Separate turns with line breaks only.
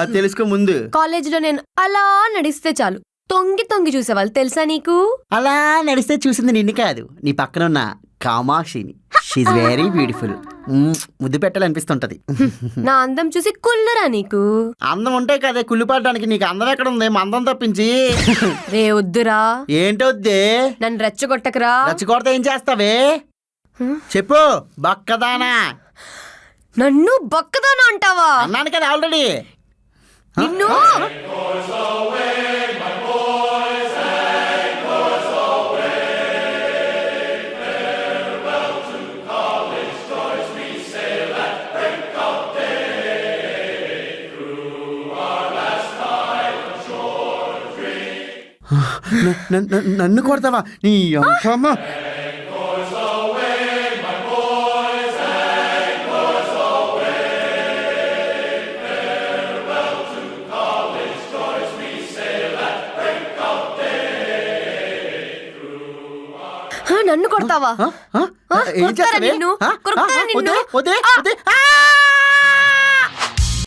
అది తెలుసుకో ముందు.
కాలేజీలో నేను అలా నడిస్తే చాలు తొంగి తొంగి చూసేవాళ్ళు, తెలుసా నీకు?
అలా నడిస్తే చూసింది నిన్ను కాదు, నీ పక్కన ఉన్న కామాక్షిని. She very beautiful. ముద్దు పెట్టాలనిపిస్తుంటది.
నా అందం చూసి కుళ్ళురా నీకు?
అందం ఉంటే కదే కుళ్ళు పడడానికి, నీకు అందం ఎక్కడ ఉంది? మందం తప్పించి.
రే వద్దురా.
ఏంటొద్దే?
నన్ను రెచ్చగొట్టకరా.
రెచ్చగొడితే ఏం చేస్తావే చెప్పు బక్కదానా.
నన్ను బక్కదానా అంటావా?
అన్నాను కదా ఆల్రెడీ.
నిన్ను
నన్ను కొడతావా? నీ అమ్మ.
నన్ను కొడతావా?
ఏం చేస్తావే?
నిన్ను
వదే, వదే, వదే.